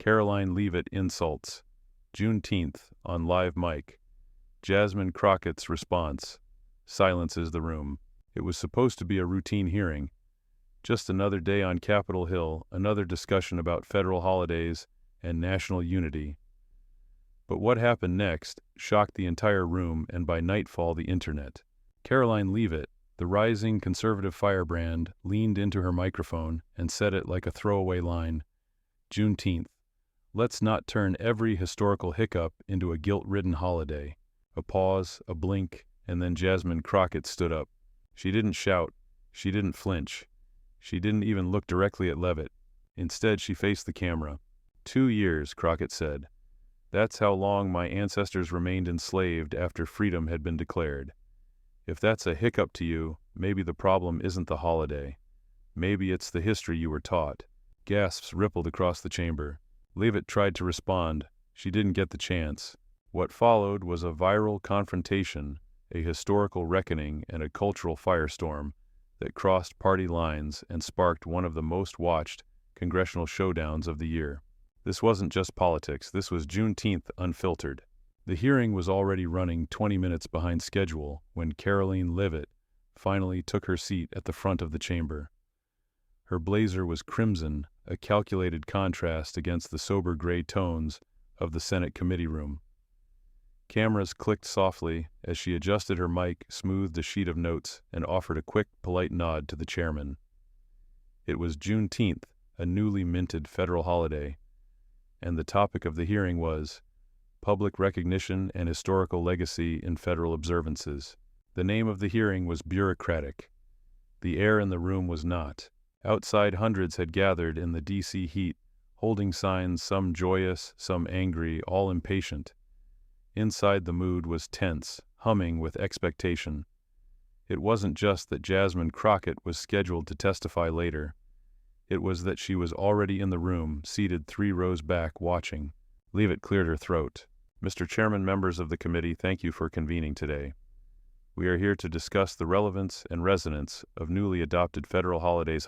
Karoline Leavitt insults. Juneteenth on live mic. Jasmine Crockett's response silences the room. It was supposed to be a routine hearing. Just another day on Capitol Hill, another discussion about federal holidays and national unity. But what happened next shocked the entire room and by nightfall the internet. Karoline Leavitt, the rising conservative firebrand, leaned into her microphone and said it like a throwaway line. Juneteenth. Let's not turn every historical hiccup into a guilt-ridden holiday. A pause, a blink, and then Jasmine Crockett stood up. She didn't shout. She didn't flinch. She didn't even look directly at Leavitt. Instead, she faced the camera. 2 years, Crockett said. That's how long my ancestors remained enslaved after freedom had been declared. If that's a hiccup to you, maybe the problem isn't the holiday. Maybe it's the history you were taught. Gasps rippled across the chamber. Leavitt tried to respond. She didn't get the chance. What followed was a viral confrontation, a historical reckoning, and a cultural firestorm that crossed party lines and sparked one of the most watched congressional showdowns of the year. This wasn't just politics, this was Juneteenth unfiltered. The hearing was already running 20 minutes behind schedule when Karoline Leavitt finally took her seat at the front of the chamber. Her blazer was crimson, a calculated contrast against the sober gray tones of the Senate committee room. Cameras clicked softly as she adjusted her mic, smoothed a sheet of notes, and offered a quick, polite nod to the chairman. It was Juneteenth, a newly minted federal holiday, and the topic of the hearing was Public Recognition and Historical Legacy in Federal Observances. The name of the hearing was bureaucratic. The air in the room was not. Outside, hundreds had gathered in the D.C. heat, holding signs, some joyous, some angry, all impatient. Inside, the mood was tense, humming with expectation. It wasn't just that Jasmine Crockett was scheduled to testify later. It was that she was already in the room, seated 3 rows back, watching. Leavitt cleared her throat. Mr. Chairman, members of the committee, thank you for convening today. We are here to discuss the relevance and resonance of newly adopted federal holidays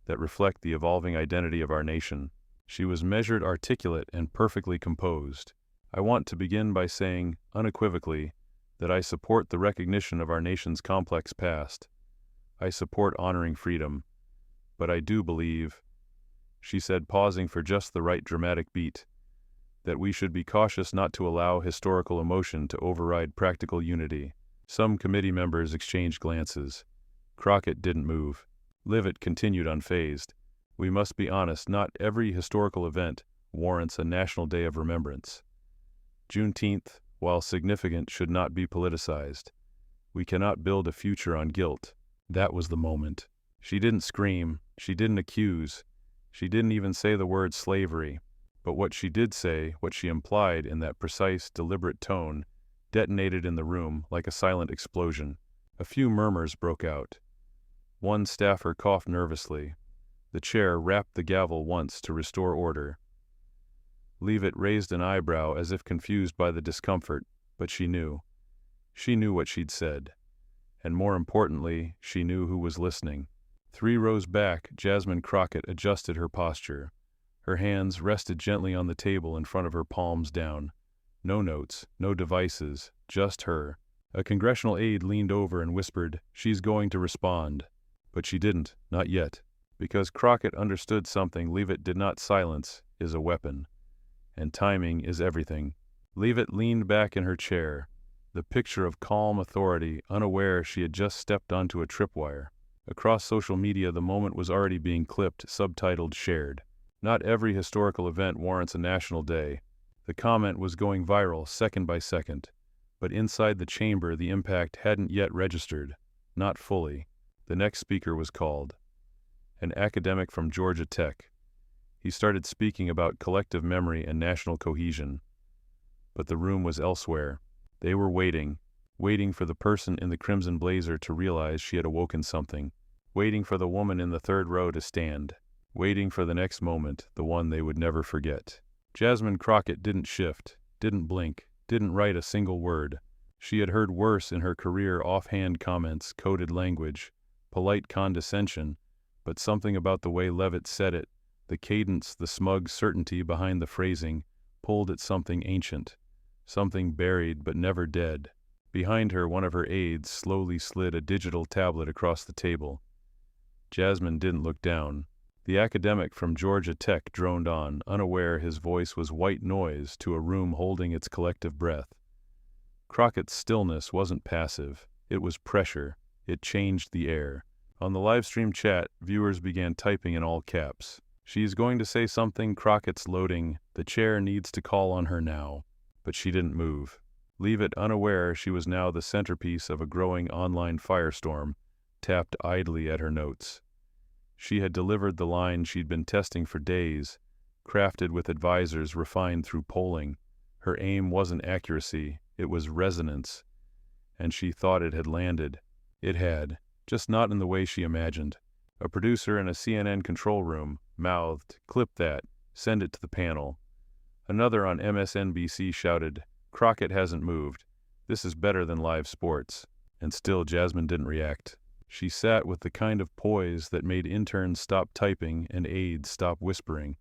that reflect the evolving identity of our nation. She was measured, articulate, and perfectly composed. I want to begin by saying, unequivocally, that I support the recognition of our nation's complex past. I support honoring freedom. But I do believe, she said, pausing for just the right dramatic beat, that we should be cautious not to allow historical emotion to override practical unity. Some committee members exchanged glances. Crockett didn't move. Leavitt continued unfazed. We must be honest, not every historical event warrants a national day of remembrance. Juneteenth, while significant, should not be politicized. We cannot build a future on guilt. That was the moment. She didn't scream. She didn't accuse. She didn't even say the word slavery. But what she did say, what she implied in that precise, deliberate tone, detonated in the room like a silent explosion. A few murmurs broke out. One staffer coughed nervously. The chair rapped the gavel once to restore order. Leavitt raised an eyebrow as if confused by the discomfort, but she knew. She knew what she'd said. And more importantly, she knew who was listening. 3 rows back, Jasmine Crockett adjusted her posture. Her hands rested gently on the table in front of her, palms down. No notes, no devices, just her. A congressional aide leaned over and whispered, "She's going to respond." But she didn't, not yet. Because Crockett understood something Leavitt did not. Silence is a weapon. And timing is everything. Leavitt leaned back in her chair, the picture of calm authority, unaware she had just stepped onto a tripwire. Across social media, the moment was already being clipped, subtitled, shared. Not every historical event warrants a national day. The comment was going viral second by second. But inside the chamber, the impact hadn't yet registered. Not fully. The next speaker was called. An academic from Georgia Tech. He started speaking about collective memory and national cohesion. But the room was elsewhere. They were waiting for the person in the crimson blazer to realize she had awoken something. Waiting for the woman in the 3rd row to stand. Waiting for the next moment, the one they would never forget. Jasmine Crockett didn't shift, didn't blink, didn't write a single word. She had heard worse in her career: offhand comments, coded language, polite condescension, but something about the way Leavitt said it, The cadence, the smug certainty behind the phrasing, pulled at something ancient, something buried but never dead. Behind her, one of her aides slowly slid a digital tablet across the table. Jasmine didn't look down. The academic from Georgia Tech droned on, unaware his voice was white noise to a room holding its collective breath. Crockett's stillness wasn't passive. It was pressure. It changed the air. On the livestream chat, viewers began typing in all caps. "She's going to say something, Crockett's loading. The chair needs to call on her now." But she didn't move. Leavitt, unaware she was now the centerpiece of a growing online firestorm, tapped idly at her notes. She had delivered the line she'd been testing for days, crafted with advisors refined through polling. Her aim wasn't accuracy, it was resonance. And she thought it had landed. It had, just not in the way she imagined. A producer in a CNN control room mouthed, "Clip that, send it to the panel." Another on MSNBC shouted, "Crockett hasn't moved. This is better than live sports." And still Jasmine didn't react. She sat with the kind of poise that made interns stop typing and aides stop whispering.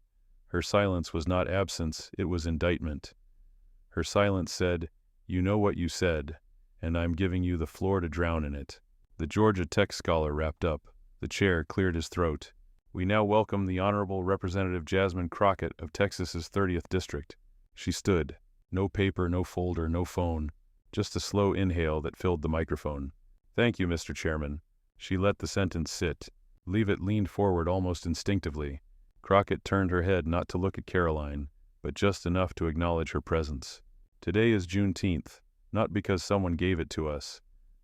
Her silence was not absence, it was indictment. Her silence said, "You know what you said, and I'm giving you the floor to drown in it." The Georgia Tech scholar wrapped up. The chair cleared his throat. "We now welcome the Honorable Representative Jasmine Crockett of Texas's 30th District." She stood. No paper, no folder, no phone. Just a slow inhale that filled the microphone. "Thank you, Mr. Chairman." She let the sentence sit. Leavitt leaned forward almost instinctively. Crockett turned her head not to look at Karoline, but just enough to acknowledge her presence. "Today is Juneteenth, not because someone gave it to us,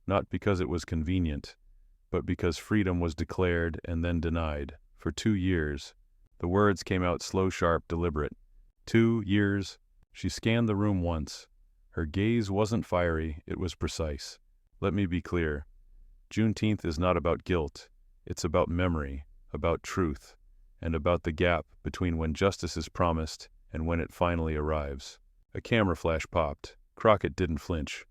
not because it was convenient, but because freedom was declared and then denied, for 2 years. The words came out slow, sharp, deliberate. 2 years. She scanned the room once. Her gaze wasn't fiery, it was precise. Let me be clear. Juneteenth is not about guilt. It's about memory, about truth, and about the gap between when justice is promised and when it finally arrives. A camera flash popped. Crockett didn't flinch.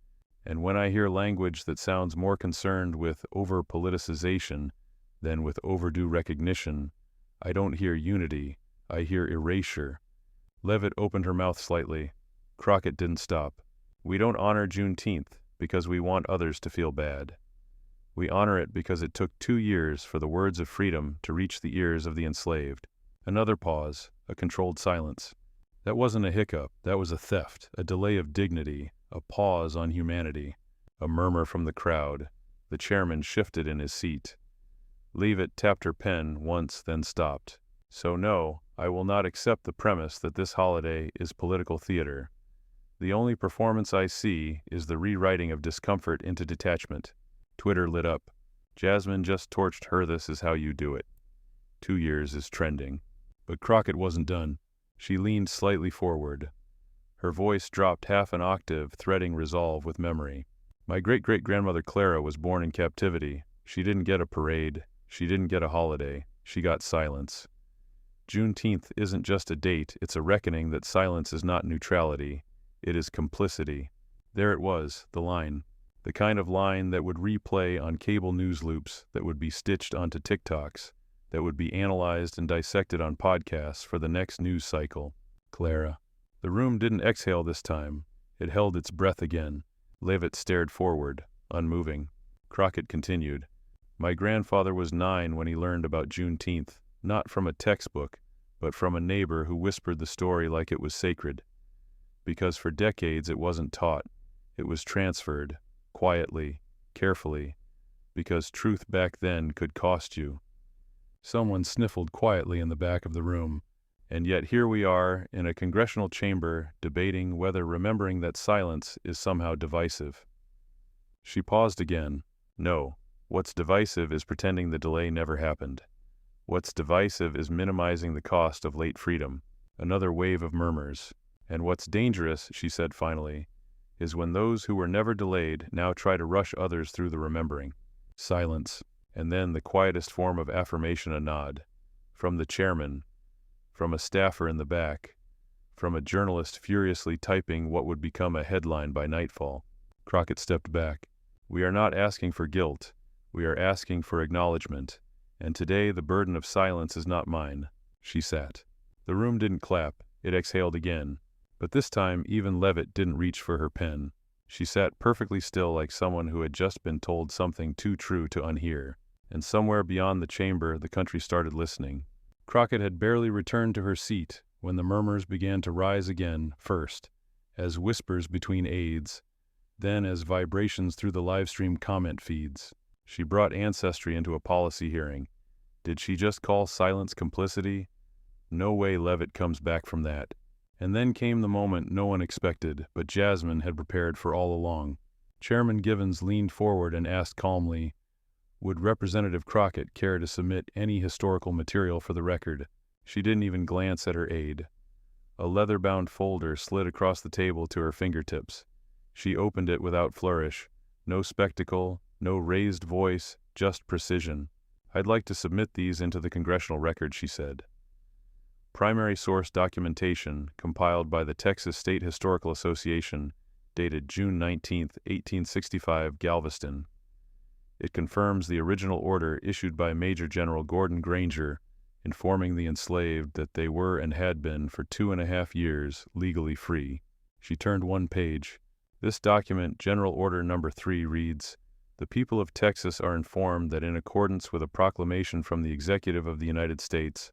And when I hear language that sounds more concerned with over-politicization than with overdue recognition, I don't hear unity, I hear erasure. Leavitt opened her mouth slightly. Crockett didn't stop. "We don't honor Juneteenth because we want others to feel bad. We honor it because it took 2 years for the words of freedom to reach the ears of the enslaved." Another pause, a controlled silence. That wasn't a hiccup, that was a theft, a delay of dignity, a pause on humanity. A murmur from the crowd. The chairman shifted in his seat. Leavitt tapped her pen once, then stopped. "So no, I will not accept the premise that this holiday is political theater. The only performance I see is the rewriting of discomfort into detachment." Twitter lit up. "Jasmine just torched her. This is how you do it. 2 years is trending." But Crockett wasn't done. She leaned slightly forward. Her voice dropped half an octave, threading resolve with memory. "My great-great-grandmother Clara was born in captivity. She didn't get a parade. She didn't get a holiday. She got silence. Juneteenth isn't just a date, it's a reckoning that silence is not neutrality. It is complicity." There it was, the line. The kind of line that would replay on cable news loops, that would be stitched onto TikToks, that would be analyzed and dissected on podcasts for the next news cycle. Clara. The room didn't exhale this time. It held its breath again. Leavitt stared forward, unmoving. Crockett continued. "My grandfather was 9 when he learned about Juneteenth, not from a textbook, but from a neighbor who whispered the story like it was sacred. Because for decades it wasn't taught. It was transferred, quietly, carefully, because truth back then could cost you." Someone sniffled quietly in the back of the room. And yet here we are, in a congressional chamber, debating whether remembering that silence is somehow divisive. She paused again. "No, what's divisive is pretending the delay never happened. What's divisive is minimizing the cost of late freedom." Another wave of murmurs. "And what's dangerous," she said finally, "is when those who were never delayed now try to rush others through the remembering." Silence. And then the quietest form of affirmation, a nod. From the chairman. From a staffer in the back. From a journalist furiously typing what would become a headline by nightfall. Crockett stepped back. "We are not asking for guilt. We are asking for acknowledgement. And today the burden of silence is not mine." She sat. The room didn't clap, it exhaled again. But this time, even Leavitt didn't reach for her pen. She sat perfectly still like someone who had just been told something too true to unhear. And somewhere beyond the chamber, the country started listening. Crockett had barely returned to her seat when the murmurs began to rise again, first as whispers between aides, then as vibrations through the livestream comment feeds. She brought ancestry into a policy hearing. Did she just call silence complicity? No way Leavitt comes back from that. And then came the moment no one expected, but Jasmine had prepared for all along. Chairman Givens leaned forward and asked calmly, would Representative Crockett care to submit any historical material for the record? She didn't even glance at her aide. A leather-bound folder slid across the table to her fingertips. She opened it without flourish. No spectacle, no raised voice, just precision. I'd like to submit these into the congressional record, she said. Primary source documentation compiled by the Texas State Historical Association, dated June 19, 1865, Galveston. It confirms the original order issued by Major General Gordon Granger, informing the enslaved that they were and had been for 2.5 years legally free. She turned one page. This document, General Order No. 3, reads, the people of Texas are informed that in accordance with a proclamation from the Executive of the United States,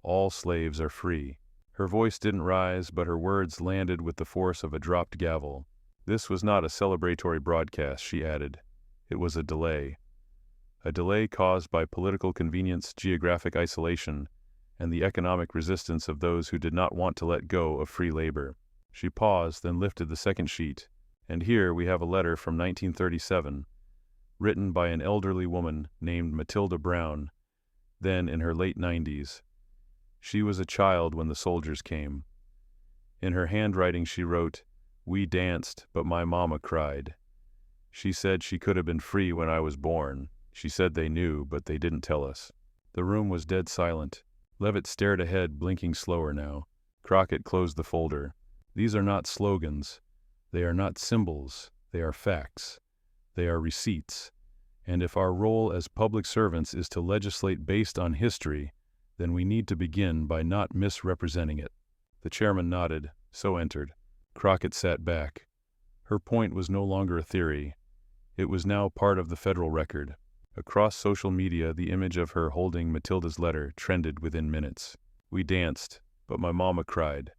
all slaves are free. Her voice didn't rise, but her words landed with the force of a dropped gavel. This was not a celebratory broadcast, she added. It was a delay. A delay caused by political convenience, geographic isolation, and the economic resistance of those who did not want to let go of free labor. She paused, then lifted the second sheet. And here we have a letter from 1937, written by an elderly woman named Matilda Brown, then in her late 90s. She was a child when the soldiers came. In her handwriting she wrote, we danced, but my mama cried. She said she could have been free when I was born. She said they knew, but they didn't tell us. The room was dead silent. Leavitt stared ahead, blinking slower now. Crockett closed the folder. These are not slogans. They are not symbols. They are facts. They are receipts. And if our role as public servants is to legislate based on history, then we need to begin by not misrepresenting it. The chairman nodded, so entered. Crockett sat back. Her point was no longer a theory. It was now part of the federal record. Across social media, the image of her holding Matilda's letter trended within minutes. We danced, but my mama cried.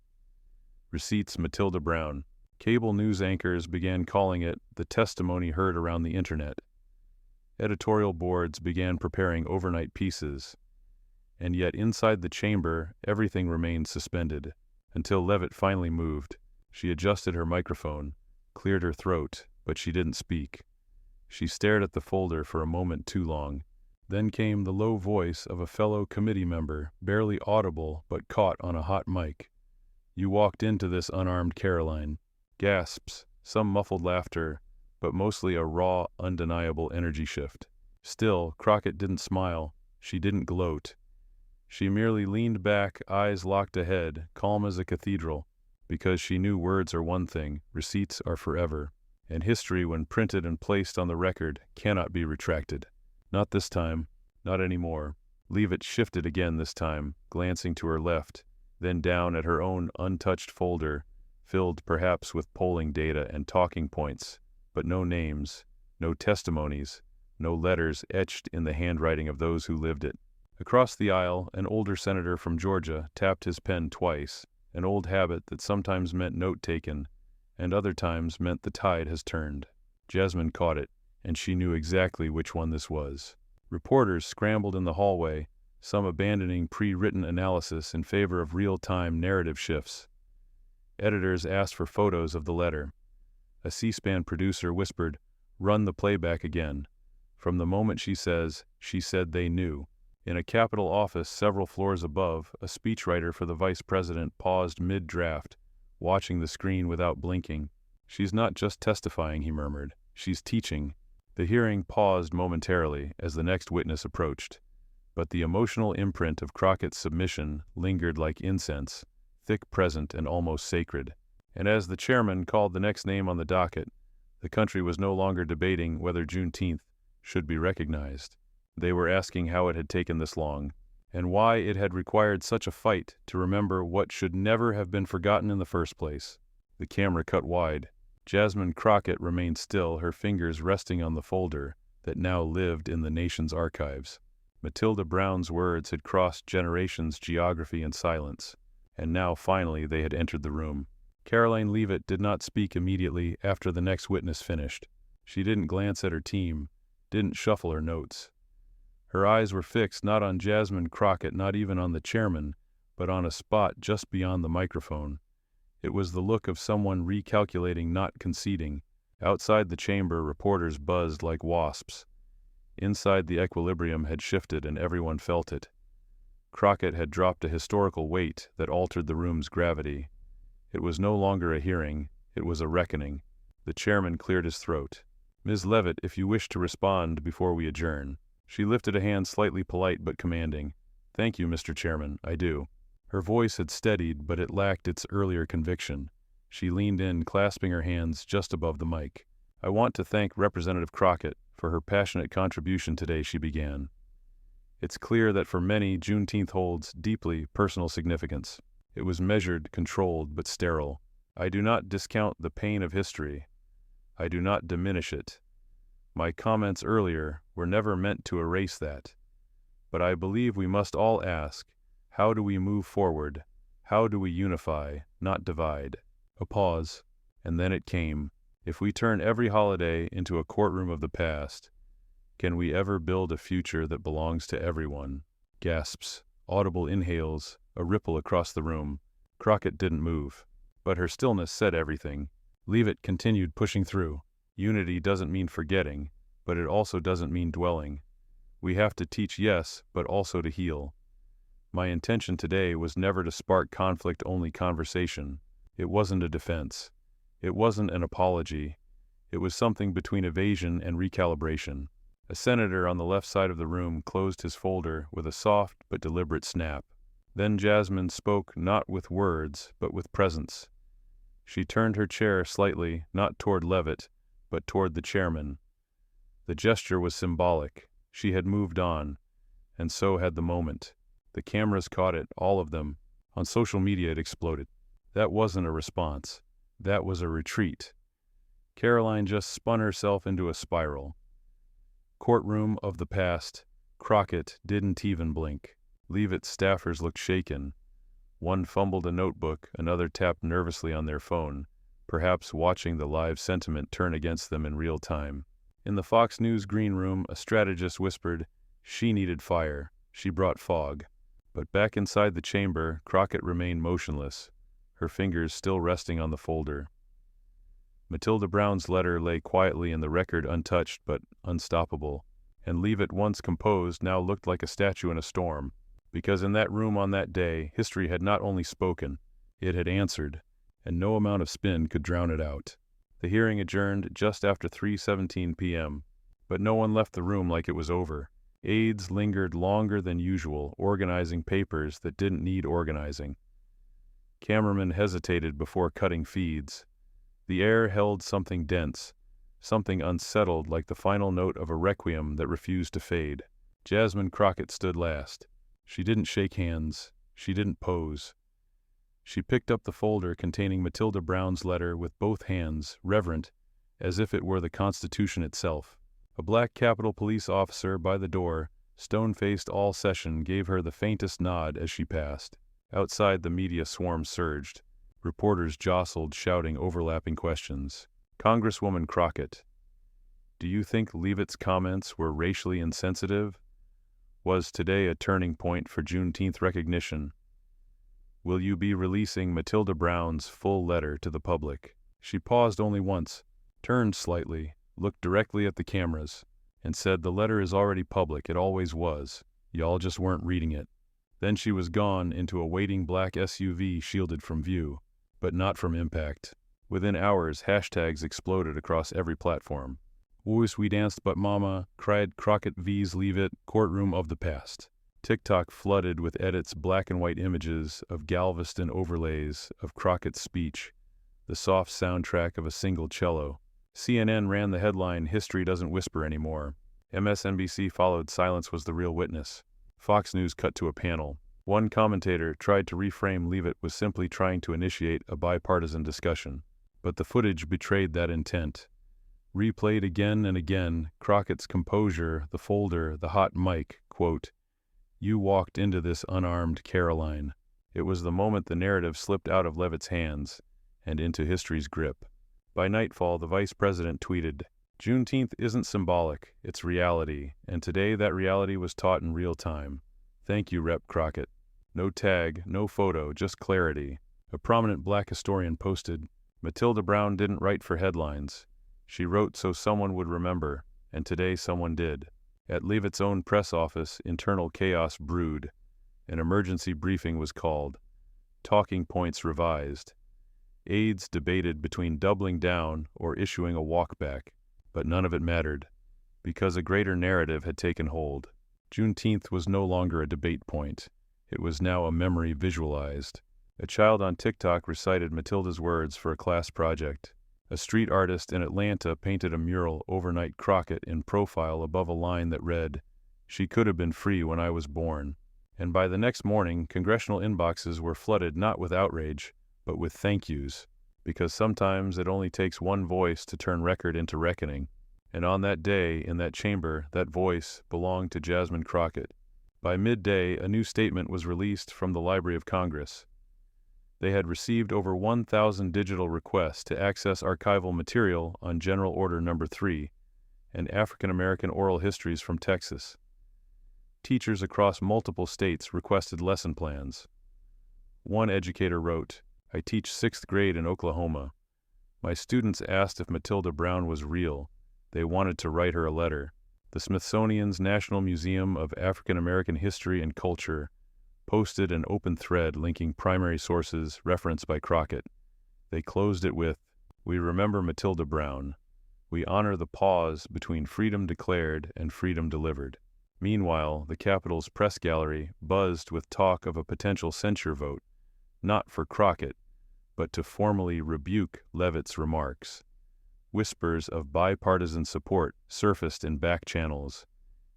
Receipts Matilda Brown. Cable news anchors began calling it the testimony heard around the internet. Editorial boards began preparing overnight pieces. And yet inside the chamber, everything remained suspended, until Leavitt finally moved. She adjusted her microphone, cleared her throat, but she didn't speak. She stared at the folder for a moment too long. Then came the low voice of a fellow committee member, barely audible but caught on a hot mic. You walked into this unarmed, Karoline. Gasps, some muffled laughter, but mostly a raw, undeniable energy shift. Still, Crockett didn't smile. She didn't gloat. She merely leaned back, eyes locked ahead, calm as a cathedral, because she knew words are one thing, receipts are forever. And history, when printed and placed on the record, cannot be retracted. Not this time. Not anymore. Leavitt shifted again this time, glancing to her left, then down at her own untouched folder, filled perhaps with polling data and talking points, but no names, no testimonies, no letters etched in the handwriting of those who lived it. Across the aisle, an older senator from Georgia tapped his pen twice, an old habit that sometimes meant note-taken, and other times meant the tide has turned. Jasmine caught it, and she knew exactly which one this was. Reporters scrambled in the hallway, some abandoning pre-written analysis in favor of real-time narrative shifts. Editors asked for photos of the letter. A C-SPAN producer whispered, "Run the playback again." From the moment she said they knew. In a Capitol office several floors above, a speechwriter for the vice president paused mid-draft, watching the screen without blinking. "She's not just testifying," he murmured. "She's teaching." The hearing paused momentarily as the next witness approached, but the emotional imprint of Crockett's submission lingered like incense, thick, present, and almost sacred. And as the chairman called the next name on the docket, the country was no longer debating whether Juneteenth should be recognized. They were asking how it had taken this long, and why it had required such a fight to remember what should never have been forgotten in the first place. The camera cut wide. Jasmine Crockett remained still, her fingers resting on the folder that now lived in the nation's archives. Matilda Brown's words had crossed generations, geography, and silence, and now finally they had entered the room. Karoline Leavitt did not speak immediately after the next witness finished. She didn't glance at her team, didn't shuffle her notes. Her eyes were fixed not on Jasmine Crockett, not even on the chairman, but on a spot just beyond the microphone. It was the look of someone recalculating, not conceding. Outside the chamber, reporters buzzed like wasps. Inside, the equilibrium had shifted and everyone felt it. Crockett had dropped a historical weight that altered the room's gravity. It was no longer a hearing, it was a reckoning. The chairman cleared his throat. "Ms. Leavitt, if you wish to respond before we adjourn." She lifted a hand, slightly polite but commanding. "Thank you, Mr. Chairman, I do." Her voice had steadied, but it lacked its earlier conviction. She leaned in, clasping her hands just above the mic. "I want to thank Representative Crockett for her passionate contribution today," she began. "It's clear that for many, Juneteenth holds deeply personal significance. It was measured, controlled, but sterile. I do not discount the pain of history. I do not diminish it. My comments earlier were never meant to erase that. But I believe we must all ask, how do we move forward? How do we unify, not divide?" A pause, and then it came. "If we turn every holiday into a courtroom of the past, can we ever build a future that belongs to everyone?" Gasps, audible inhales, a ripple across the room. Crockett didn't move, but her stillness said everything. Leavitt continued pushing through. "Unity doesn't mean forgetting, but it also doesn't mean dwelling. We have to teach, yes, but also to heal. My intention today was never to spark conflict, only conversation. It wasn't a defense. It wasn't an apology. It was something between evasion and recalibration." A senator on the left side of the room closed his folder with a soft but deliberate snap. Then Jasmine spoke not with words, but with presence. She turned her chair slightly, not toward Leavitt, but toward the chairman. The gesture was symbolic. She had moved on, and so had the moment. The cameras caught it, all of them. On social media it exploded. That wasn't a response. That was a retreat. Karoline just spun herself into a spiral. Courtroom of the past. Crockett didn't even blink. Leavitt's staffers looked shaken. One fumbled a notebook, another tapped nervously on their phone, perhaps watching the live sentiment turn against them in real time. In the Fox News green room, a strategist whispered, "She needed fire. She brought fog." But back inside the chamber, Crockett remained motionless, her fingers still resting on the folder. Matilda Brown's letter lay quietly in the record, untouched but unstoppable, and Leavitt, once composed, now looked like a statue in a storm, because in that room on that day, history had not only spoken, it had answered, and no amount of spin could drown it out. The hearing adjourned just after 3:17 p.m., but no one left the room like it was over. Aides lingered longer than usual, organizing papers that didn't need organizing. Cameramen hesitated before cutting feeds. The air held something dense, something unsettled, like the final note of a requiem that refused to fade. Jasmine Crockett stood last. She didn't shake hands. She didn't pose. She picked up the folder containing Matilda Brown's letter with both hands, reverent, as if it were the Constitution itself. A black Capitol Police officer by the door, stone-faced all session, gave her the faintest nod as she passed. Outside, the media swarm surged. Reporters jostled, shouting overlapping questions. "Congresswoman Crockett, do you think Leavitt's comments were racially insensitive? Was today a turning point for Juneteenth recognition? Will you be releasing Matilda Brown's full letter to the public?" She paused only once, turned slightly, looked directly at the cameras, and said, "The letter is already public. It always was. Y'all just weren't reading it." Then she was gone into a waiting black SUV, shielded from view, but not from impact. Within hours, hashtags exploded across every platform. "Voice we danced but mama," cried Crockett vs. Leavitt, courtroom of the past. TikTok flooded with edits, black and white images of Galveston overlays of Crockett's speech, the soft soundtrack of a single cello. CNN ran the headline, "History doesn't whisper anymore." MSNBC followed, "Silence was the real witness." Fox News cut to a panel. One commentator tried to reframe Leavitt was simply trying to initiate a bipartisan discussion, but the footage betrayed that intent. Replayed again and again, Crockett's composure, the folder, the hot mic, quote, "You walked into this unarmed, Karoline." It was the moment the narrative slipped out of Leavitt's hands and into history's grip. By nightfall, the vice president tweeted, "Juneteenth isn't symbolic, it's reality, and today that reality was taught in real time. Thank you, Rep. Crockett." No tag, no photo, just clarity. A prominent black historian posted, "Matilda Brown didn't write for headlines. She wrote so someone would remember, and today someone did." At Leavitt's own press office, internal chaos brewed. An emergency briefing was called. Talking points revised. Aides debated between doubling down or issuing a walkback, but none of it mattered, because a greater narrative had taken hold. Juneteenth was no longer a debate point. It was now a memory visualized. A child on TikTok recited Matilda's words for a class project. A street artist in Atlanta painted a mural overnight Crockett in profile above a line that read, "She could have been free when I was born." And by the next morning, congressional inboxes were flooded not with outrage, but with thank yous, because sometimes it only takes one voice to turn record into reckoning. And on that day, in that chamber, that voice belonged to Jasmine Crockett. By midday, a new statement was released from the Library of Congress. They had received over 1,000 digital requests to access archival material on General Order No. 3 and African American oral histories from Texas. Teachers across multiple states requested lesson plans. One educator wrote, "I teach 6th grade in Oklahoma. My students asked if Matilda Brown was real. They wanted to write her a letter." The Smithsonian's National Museum of African American History and Culture posted an open thread linking primary sources referenced by Crockett. They closed it with, "We remember Matilda Brown. We honor the pause between freedom declared and freedom delivered." Meanwhile, the Capitol's press gallery buzzed with talk of a potential censure vote, not for Crockett, but to formally rebuke Leavitt's remarks. Whispers of bipartisan support surfaced in back channels.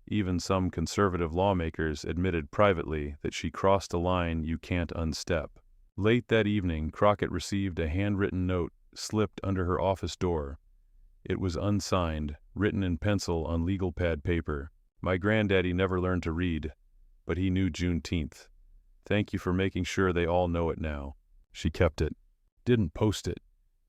Even some conservative lawmakers admitted privately that she crossed a line you can't unstep. Late that evening, Crockett received a handwritten note slipped under her office door. It was unsigned, written in pencil on legal pad paper. "My granddaddy never learned to read, but he knew Juneteenth. Thank you for making sure they all know it now." She kept it. Didn't post it.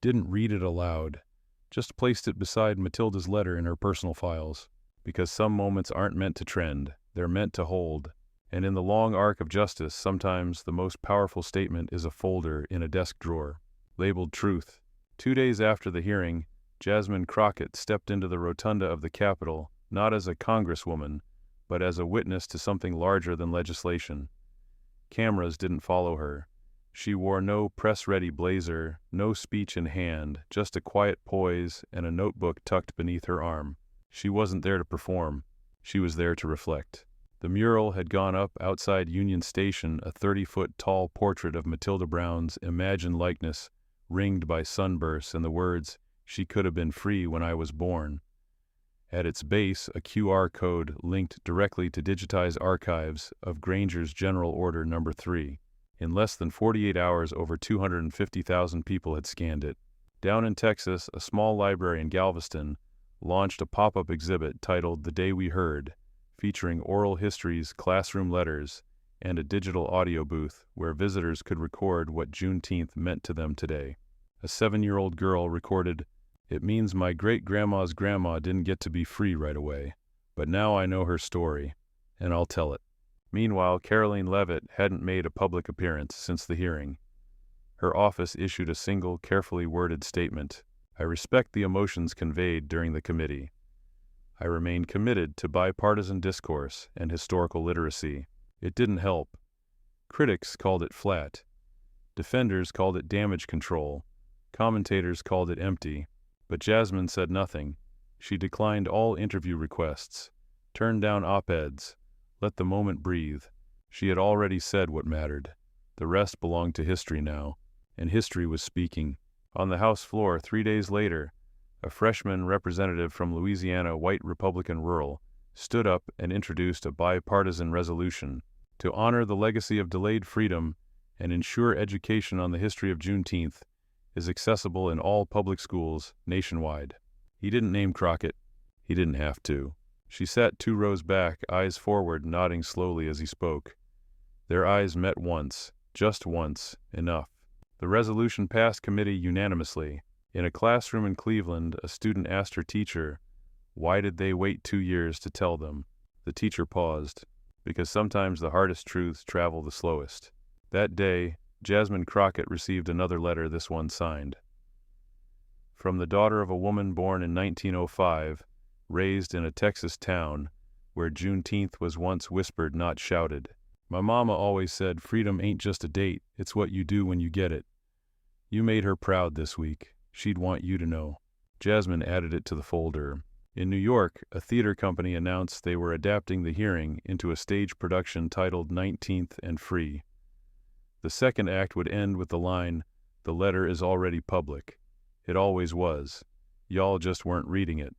Didn't read it aloud. Just placed it beside Matilda's letter in her personal files. Because some moments aren't meant to trend, they're meant to hold. And in the long arc of justice, sometimes the most powerful statement is a folder in a desk drawer, labeled Truth. 2 days after the hearing, Jasmine Crockett stepped into the rotunda of the Capitol, not as a congresswoman, but as a witness to something larger than legislation. Cameras didn't follow her. She wore no press-ready blazer, no speech in hand, just a quiet poise and a notebook tucked beneath her arm. She wasn't there to perform. She was there to reflect. The mural had gone up outside Union Station, a 30-foot-tall portrait of Matilda Brown's imagined likeness, ringed by sunbursts and the words, "She could have been free when I was born." At its base, a QR code linked directly to digitized archives of Granger's General Order No. 3. In less than 48 hours, over 250,000 people had scanned it. Down in Texas, a small library in Galveston launched a pop-up exhibit titled "The Day We Heard," featuring oral histories, classroom letters, and a digital audio booth where visitors could record what Juneteenth meant to them today. A 7-year-old girl recorded, "It means my great-grandma's grandma didn't get to be free right away, but now I know her story, and I'll tell it." Meanwhile, Karoline Leavitt hadn't made a public appearance since the hearing. Her office issued a single, carefully worded statement. "I respect the emotions conveyed during the committee. I remain committed to bipartisan discourse and historical literacy." It didn't help. Critics called it flat. Defenders called it damage control. Commentators called it empty. But Jasmine said nothing. She declined all interview requests, turned down op-eds, let the moment breathe. She had already said what mattered. The rest belonged to history now, and history was speaking. On the House floor 3 days later, a freshman representative from Louisiana, white Republican rural, stood up and introduced a bipartisan resolution to honor the legacy of delayed freedom and ensure education on the history of Juneteenth is accessible in all public schools nationwide. He didn't name Crockett. He didn't have to. She sat 2 rows back, eyes forward, nodding slowly as he spoke. Their eyes met once, just once, enough. The resolution passed committee unanimously. In a classroom in Cleveland, a student asked her teacher, why did they wait 2 years to tell them? The teacher paused, because sometimes the hardest truths travel the slowest. That day, Jasmine Crockett received another letter, this one signed. From the daughter of a woman born in 1905, raised in a Texas town where Juneteenth was once whispered, not shouted. My mama always said freedom ain't just a date, it's what you do when you get it. You made her proud this week. She'd want you to know. Jasmine added it to the folder. In New York, a theater company announced they were adapting the hearing into a stage production titled 19th and Free. The second act would end with the line, "The letter is already public. It always was. Y'all just weren't reading it."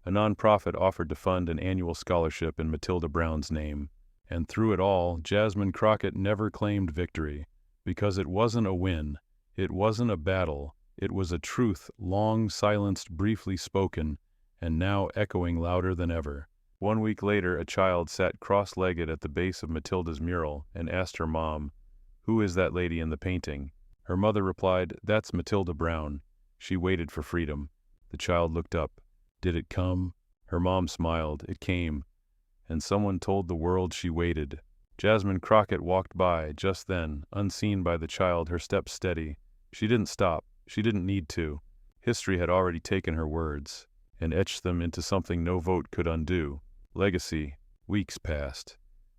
A nonprofit offered to fund an annual scholarship in Matilda Brown's name. And through it all, Jasmine Crockett never claimed victory, because it wasn't a win. It wasn't a battle. It was a truth long silenced, briefly spoken, and now echoing louder than ever. 1 week later, a child sat cross-legged at the base of Matilda's mural and asked her mom, "Who is that lady in the painting?" Her mother replied, "That's Matilda Brown. She waited for freedom." The child looked up. Did it come? Her mom smiled. It came. And someone told the world she waited. Jasmine Crockett walked by just then, unseen by the child, her steps steady. She didn't stop. She didn't need to. History had already taken her words and etched them into something no vote could undo. Legacy. Weeks passed.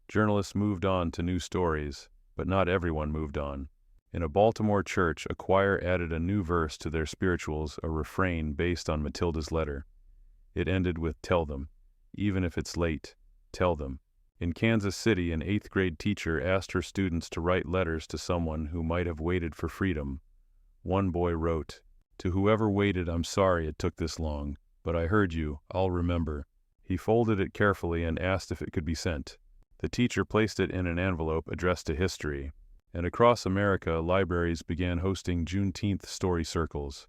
Journalists moved on to new stories, but not everyone moved on. In a Baltimore church, a choir added a new verse to their spirituals, a refrain based on Matilda's letter. It ended with, "Tell them. Even if it's late, tell them." In Kansas City, an 8th grade teacher asked her students to write letters to someone who might have waited for freedom. One boy wrote, "To whoever waited, I'm sorry it took this long, but I heard you, I'll remember." He folded it carefully and asked if it could be sent. The teacher placed it in an envelope addressed to history. And across America, libraries began hosting Juneteenth story circles.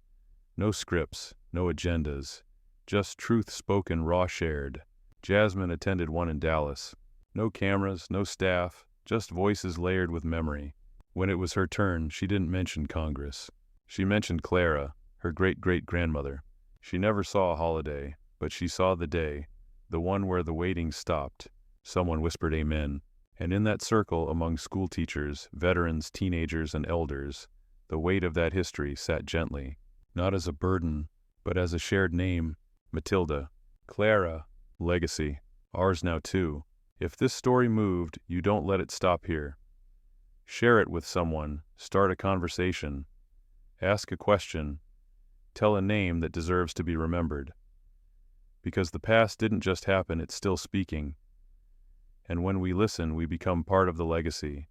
No scripts, no agendas, just truth spoken, raw shared. Jasmine attended one in Dallas. No cameras, no staff, just voices layered with memory. When it was her turn, she didn't mention Congress. She mentioned Clara, her great-great-grandmother. She never saw a holiday, but she saw the day, the one where the waiting stopped. Someone whispered amen. And in that circle among school teachers, veterans, teenagers, and elders, the weight of that history sat gently, not as a burden, but as a shared name. Matilda, Clara, legacy, ours now too. If this story moved, you don't let it stop here. Share it with someone, start a conversation, ask a question, tell a name that deserves to be remembered. Because the past didn't just happen, it's still speaking. And when we listen, we become part of the legacy.